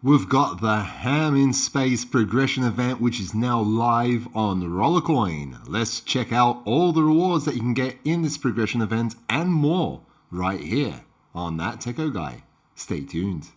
We've got the Ham in Space progression event, which is now live on Rollercoin. Let's check out all the rewards that you can get in this progression event and more right here on That Techo Guy. Stay tuned.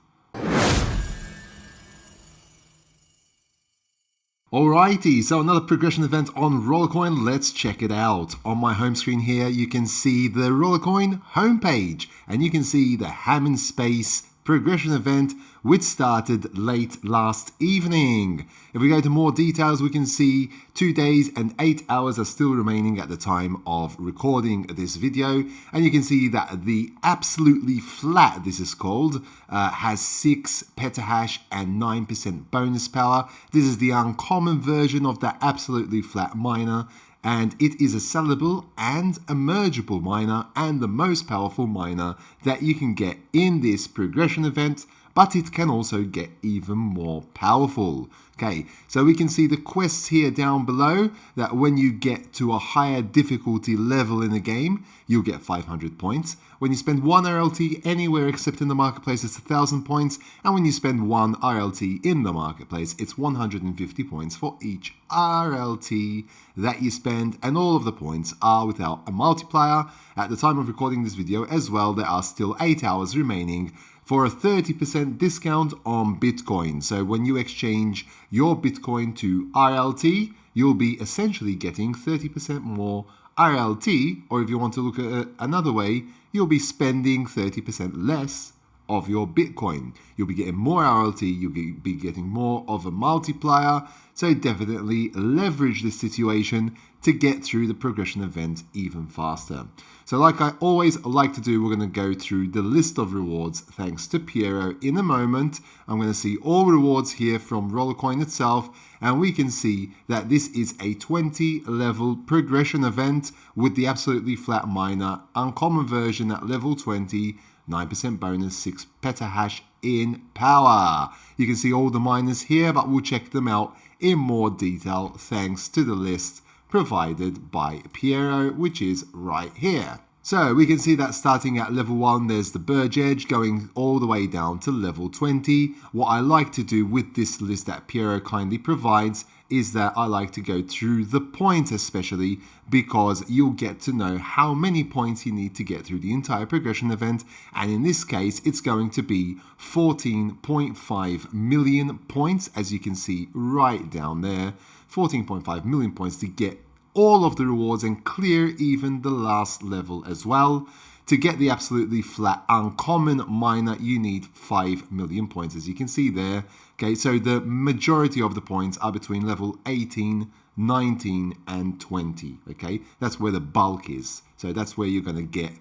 Alrighty, so another progression event on Rollercoin. Let's check it out. On my home screen here, you can see the Rollercoin homepage, and you can see the Ham in Space progression event, which started late last evening. If we go to more details, we can see 2 days and 8 hours are still remaining at the time of recording this video, and you can see that the absolutely flat, this is called, has 6 petahash and 9% bonus power. This is the uncommon version of the absolutely flat miner, and it is a sellable and a mergeable miner and the most powerful miner that you can get in this progression event, but it can also get even more powerful. Okay, so we can see the quests here down below, that when you get to a higher difficulty level in the game, you'll get 500 points. When you spend 1 RLT anywhere except in the marketplace, it's 1,000 points. And when you spend 1 RLT in the marketplace, it's 150 points for each RLT that you spend. And all of the points are without a multiplier. At the time of recording this video as well, there are still 8 hours remaining for a 30% discount on Bitcoin. So when you exchange your Bitcoin to RLT, you'll be essentially getting 30% more RLT, or if you want to look at it another way, you'll be spending 30% less of your Bitcoin. You'll be getting more RLT, you'll be getting more of a multiplier, so definitely leverage this situation to get through the progression event even faster. So like I always like to do, we're going to go through the list of rewards thanks to Piero in a moment. I'm going to see all rewards here from Rollercoin itself, and we can see that this is a 20 level progression event with the absolutely flat miner, uncommon version at level 20, 9% bonus, 6 petahash in power. You can see all the miners here, but we'll check them out in more detail thanks to the list provided by Piero, which is right here. So we can see that starting at level 1, there's the Burge Edge going all the way down to level 20. What I like to do with this list that Piero kindly provides is that I like to go through the points, especially because you'll get to know how many points you need to get through the entire progression event. And in this case, it's going to be 14.5 million points, as you can see right down there. 14.5 million points to get all of the rewards and clear even the last level as well. To get the absolutely flat uncommon miner, you need 5 million points, as you can see there. Okay, so the majority of the points are between level 18, 19, and 20. Okay, that's where the bulk is. So that's where you're going to get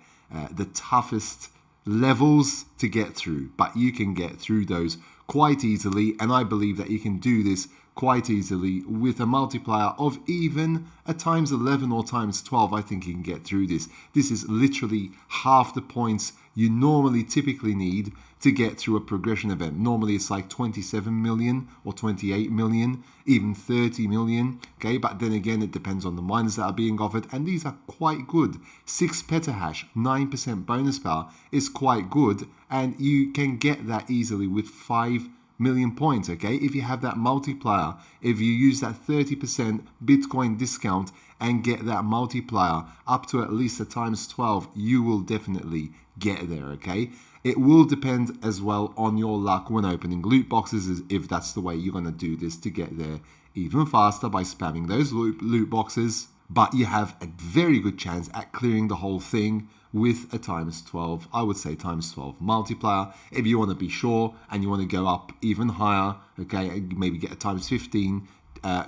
the toughest levels to get through. But you can get through those quite easily, and I believe that you can do this quite easily with a multiplier of even a times 11 or times 12. I think you can get through this. This is literally half the points you normally typically need to get through a progression event. Normally it's like 27 million or 28 million, even 30 million. Okay, but then again, it depends on the miners that are being offered, and these are quite good. 6 petahash, 9% bonus power is quite good, and you can get that easily with 5 million points. Okay, if you have that multiplier, if you use that 30% Bitcoin discount and get that multiplier up to at least a times 12, you will definitely get there. Okay, it will depend as well on your luck when opening loot boxes, if that's the way you're going to do this to get there even faster by spamming those loot boxes. But you have a very good chance at clearing the whole thing with a times 12, I would say times 12 multiplier. If you want to be sure and you want to go up even higher, okay, maybe get a times 15,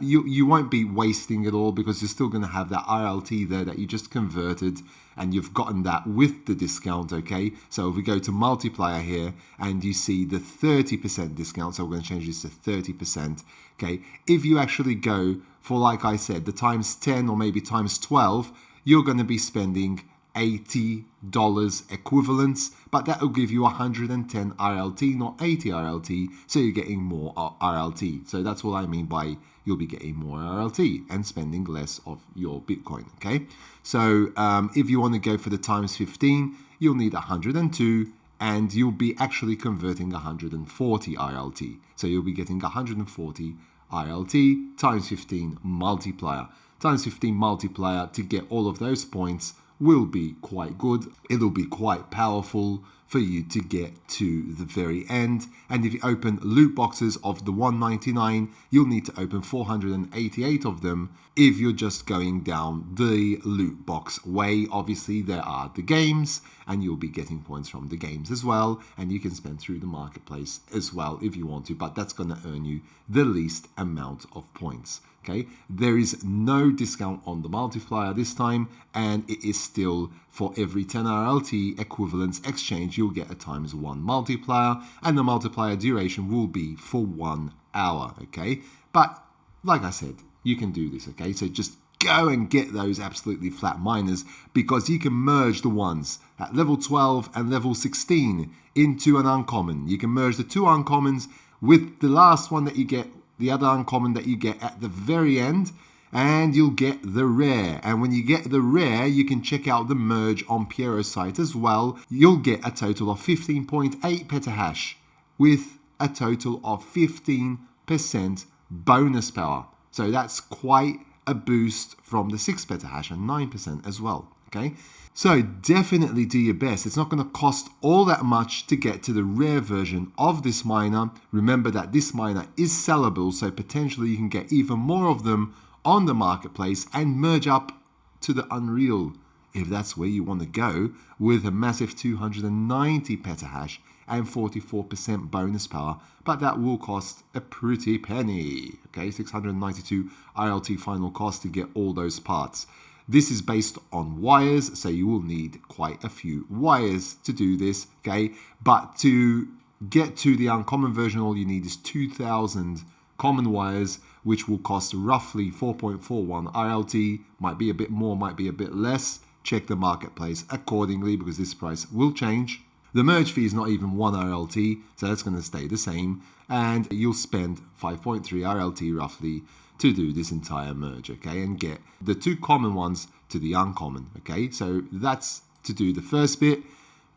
you won't be wasting it all, because you're still going to have that RLT there that you just converted, and you've gotten that with the discount. Okay, so if we go to multiplier here and you see the 30% discount, so we're going to change this to 30%. Okay, if you actually go for, like I said, the times 10 or maybe times 12, you're going to be spending $80 equivalents, but that will give you 110 RLT, not 80 RLT, so you're getting more RLT. So that's what I mean by you'll be getting more RLT and spending less of your Bitcoin. Okay, so if you want to go for the times 15, you'll need 102 and you'll be actually converting 140 RLT. So you'll be getting 140 RLT times 15 multiplier. Times 15 multiplier to get all of those points will be quite good. It'll be quite powerful for you to get to the very end. And if you open loot boxes of the 199, you'll need to open 488 of them if you're just going down the loot box way. Obviously, there are the games, and you'll be getting points from the games as well. And you can spend through the marketplace as well if you want to, but that's going to earn you the least amount of points. Okay, there is no discount on the multiplier this time, and it is still for every 10 RLT equivalence exchange, you'll get a ×1 multiplier, and the multiplier duration will be for 1 hour. Okay, but like I said, you can do this. Okay, so just go and get those absolutely flat miners, because you can merge the ones at level 12 and level 16 into an uncommon. You can merge the two uncommons with the last one that you get, the other uncommon that you get at the very end, and you'll get the rare. And when you get the rare, you can check out the merge on Piero's site as well. You'll get a total of 15.8 petahash with a total of 15% bonus power. So that's quite a boost from the 6 petahash and 9% as well. Okay, so definitely do your best. It's not going to cost all that much to get to the rare version of this miner. Remember that this miner is sellable, so potentially you can get even more of them on the marketplace and merge up to the Unreal if that's where you want to go, with a massive 290 petahash and 44% bonus power, but that will cost a pretty penny. Okay, 692 RLT final cost to get all those parts. This is based on wires, so you will need quite a few wires to do this, okay? But to get to the uncommon version, all you need is 2,000 common wires, which will cost roughly 4.41 RLT. Might be a bit more, might be a bit less. Check the marketplace accordingly, because this price will change. The merge fee is not even 1 RLT, so that's going to stay the same. And you'll spend 5.3 RLT roughly to do this entire merge, okay, and get the two common ones to the uncommon, okay. So that's to do the first bit.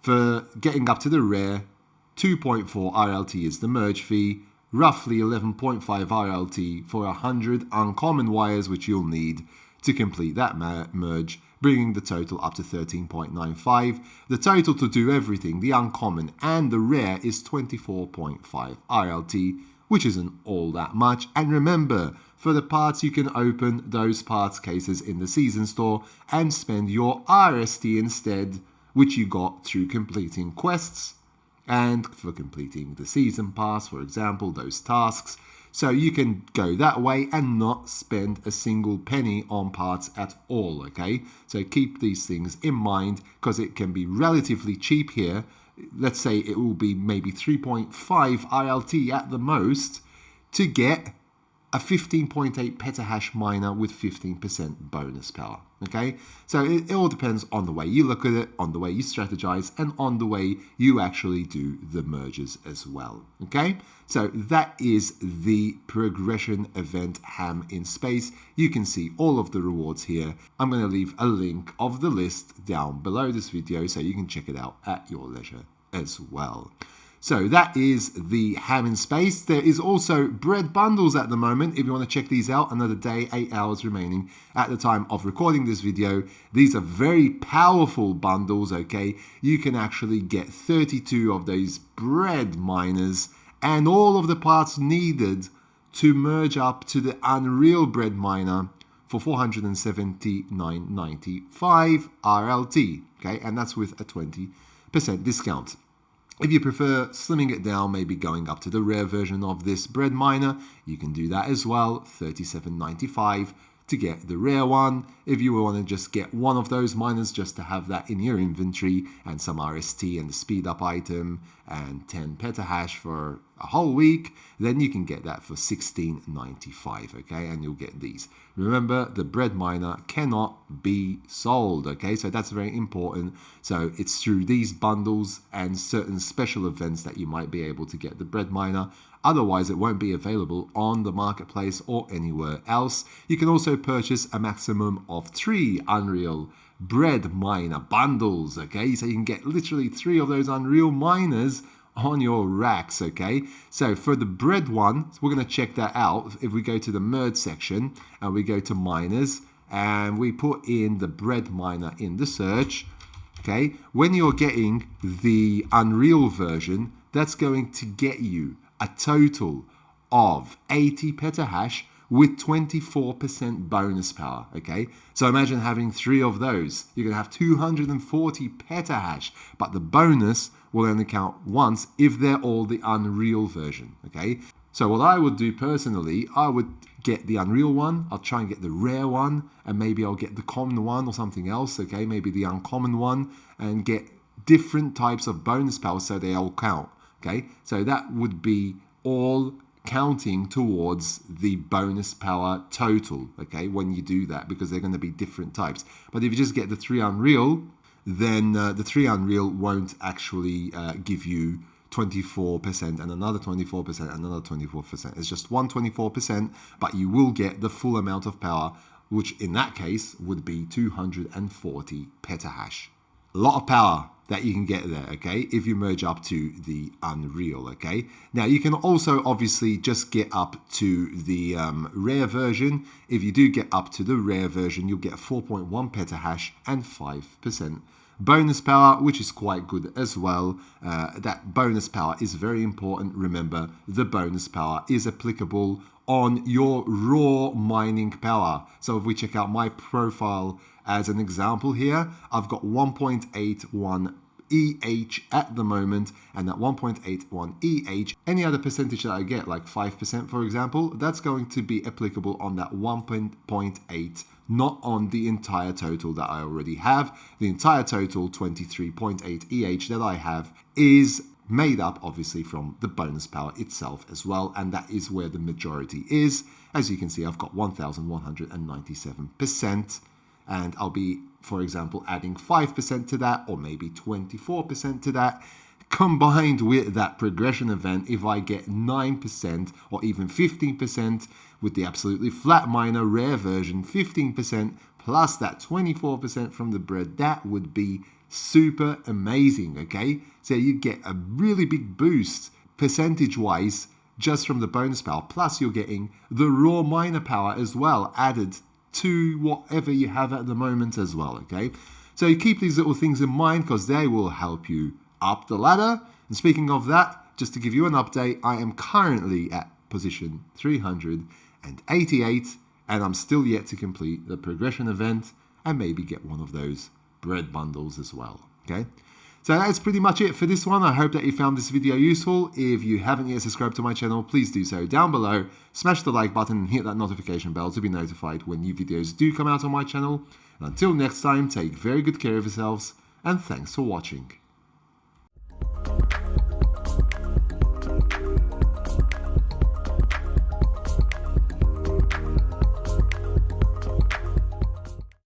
For getting up to the rare, 2.4 RLT is the merge fee, roughly 11.5 RLT for 100 uncommon wires, which you'll need to complete that merge, bringing the total up to 13.95. The total to do everything, the uncommon and the rare, is 24.5 RLT, which isn't all that much. And remember, for the parts, you can open those parts cases in the season store and spend your RST instead, which you got through completing quests and for completing the season pass, for example, those tasks. So you can go that way and not spend a single penny on parts at all, okay? So keep these things in mind, because it can be relatively cheap here. Let's say it will be maybe 3.5 RLT at the most to get a 15.8 petahash miner with 15% bonus power, okay? So it all depends on the way you look at it, on the way you strategize, and on the way you actually do the merges as well, okay? So that is the progression event Ham in Space. You can see all of the rewards here. I'm going to leave a link of the list down below this video so you can check it out at your leisure as well. So that is the Ham in Space. There is also bread bundles at the moment. If you want to check these out, another day, 8 hours remaining at the time of recording this video. These are very powerful bundles, okay? You can actually get 32 of those bread miners and all of the parts needed to merge up to the Unreal bread miner for 479.95 RLT, okay? And that's with a 20% discount. If you prefer slimming it down, maybe going up to the rare version of this bread miner, you can do that as well, 37.95 to get the rare one. If you want to just get one of those miners just to have that in your inventory and some RST and the speed up item and 10 petahash for a whole week, then you can get that for 16.95, okay? And you'll get these. Remember, the bread miner cannot be sold, okay? So that's very important. So it's through these bundles and certain special events that you might be able to get the bread miner. Otherwise, it won't be available on the marketplace or anywhere else. You can also purchase a maximum of 3 Unreal bread miner bundles, okay? So you can get literally 3 of those Unreal miners on your racks, okay? So for the bread one, we're going to check that out. If we go to the merge section and we go to miners and we put in the bread miner in the search, okay? When you're getting the Unreal version, that's going to get you a total of 80 petahash with 24% bonus power, okay? So imagine having 3 of those. You're going to have 240 petahash, but the bonus will only count once if they're all the Unreal version, okay? So what I would do personally, I would get the Unreal one, I'll try and get the rare one, and maybe I'll get the common one or something else, okay? Maybe the uncommon one, and get different types of bonus power so they all count, okay? So that would be all counting towards the bonus power total, okay, when you do that, because they're going to be different types. But if you just get the 3 Unreal, then the 3 Unreal won't actually give you 24% and another 24% and another 24%. It's just one 24%, but you will get the full amount of power, which in that case would be 240 petahash. A lot of power that you can get there, okay, if you merge up to the Unreal, okay. Now you can also obviously just get up to the rare version. If you do get up to the rare version, you'll get 4.1 petahash and 5% bonus power, which is quite good as well. That bonus power is very important. Remember, the bonus power is applicable on your raw mining power. So if we check out my profile as an example here, I've got 1.81 EH at the moment, and that 1.81 EH, any other percentage that I get, like 5% for example, that's going to be applicable on that 1.8, not on the entire total that I already have. The entire total, 23.8 EH that I have, is made up obviously from the bonus power itself as well, and that is where the majority is. As you can see, I've got 1197%, and I'll be, for example, adding 5% to that, or maybe 24% to that. Combined with that progression event, if I get 9% or even 15% with the absolutely flat miner rare version, 15% plus that 24% from the bread, that would be super amazing, okay? So you get a really big boost percentage-wise just from the bonus power, plus you're getting the raw miner power as well added to whatever you have at the moment as well, okay? So you keep these little things in mind because they will help you up the ladder. And speaking of that, just to give you an update, I am currently at position 388, and I'm still yet to complete the progression event and maybe get one of those bread bundles as well, okay? So that's pretty much it for this one. I hope that you found this video useful. If you haven't yet subscribed to my channel, please do so down below. Smash the like button and hit that notification bell to be notified when new videos do come out on my channel. And until next time, take very good care of yourselves, and thanks for watching.